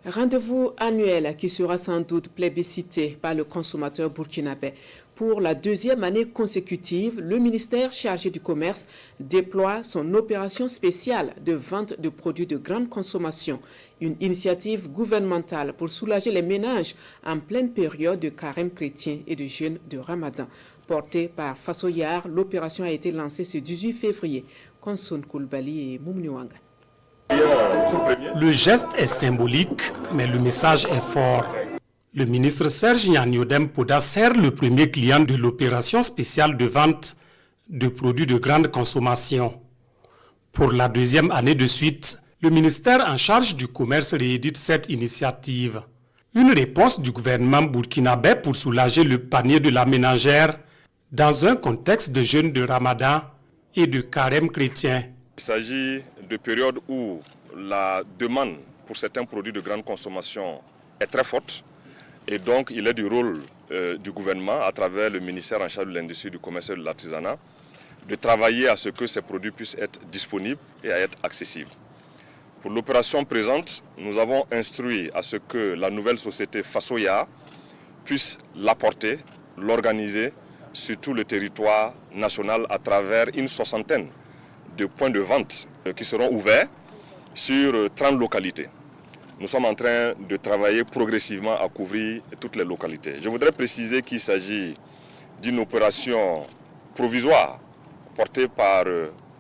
Rendez-vous annuel qui sera sans doute plébiscité par le consommateur burkinabé. Pour la deuxième année consécutive, le ministère chargé du commerce déploie son opération spéciale de vente de produits de grande consommation, une initiative gouvernementale pour soulager les ménages en pleine période de carême chrétien et de jeûne de Ramadan. Portée par Fassoyar, l'opération a été lancée ce 18 février. Konson Koulibaly et Moumniwanga. Le geste est symbolique, mais le message est fort. Le ministre Serge Gnaniodem Poda sert le premier client de l'opération spéciale de vente de produits de grande consommation. Pour la deuxième année de suite, le ministère en charge du commerce réédite cette initiative. Une réponse du gouvernement burkinabé pour soulager le panier de la ménagère dans un contexte de jeûne de Ramadan et de carême chrétien. Il s'agit de périodes où la demande pour certains produits de grande consommation est très forte et donc il est du rôle du gouvernement à travers le ministère en charge de l'industrie, du commerce et de l'artisanat de travailler à ce que ces produits puissent être disponibles et à être accessibles. Pour l'opération présente, nous avons instruit à ce que la nouvelle société Fassoyar puisse l'apporter, l'organiser sur tout le territoire national à travers une soixantaine de points de vente qui seront ouverts sur 30 localités. Nous sommes en train de travailler progressivement à couvrir toutes les localités. Je voudrais préciser qu'il s'agit d'une opération provisoire portée par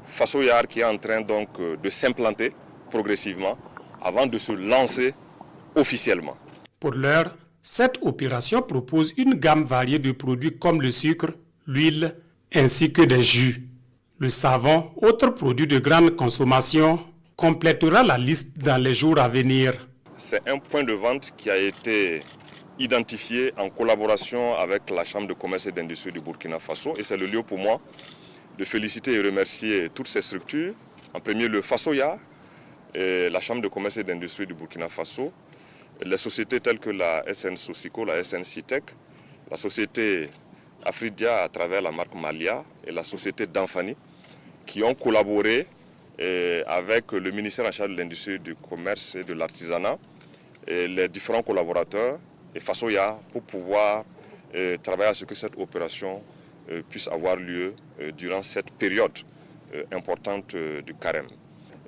Fassoyar qui est en train donc de s'implanter progressivement avant de se lancer officiellement. Pour l'heure, cette opération propose une gamme variée de produits comme le sucre, l'huile ainsi que des jus. Le savon, autre produit de grande consommation, complétera la liste dans les jours à venir. C'est un point de vente qui a été identifié en collaboration avec la Chambre de commerce et d'industrie du Burkina Faso et c'est le lieu pour moi de féliciter et remercier toutes ces structures. En premier lieu Fassoyar, et la Chambre de commerce et d'industrie du Burkina Faso, les sociétés telles que la SN Sosico, la SN Citec, la société Afridia à travers la marque Malia et la société Danfani qui ont collaboré avec le ministère en charge de l'industrie, du commerce et de l'artisanat et les différents collaborateurs et Fassoyar pour pouvoir travailler à ce que cette opération puisse avoir lieu durant cette période importante du carême.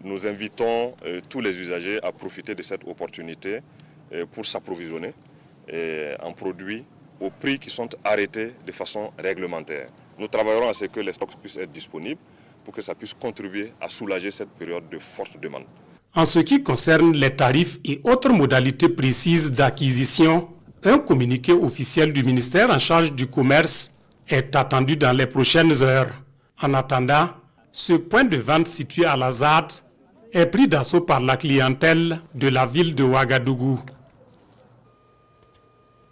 Nous invitons tous les usagers à profiter de cette opportunité pour s'approvisionner en produits aux prix qui sont arrêtés de façon réglementaire. Nous travaillerons à ce que les stocks puissent être disponibles pour que ça puisse contribuer à soulager cette période de forte demande. En ce qui concerne les tarifs et autres modalités précises d'acquisition, un communiqué officiel du ministère en charge du commerce est attendu dans les prochaines heures. En attendant, ce point de vente situé à la ZAD est pris d'assaut par la clientèle de la ville de Ouagadougou.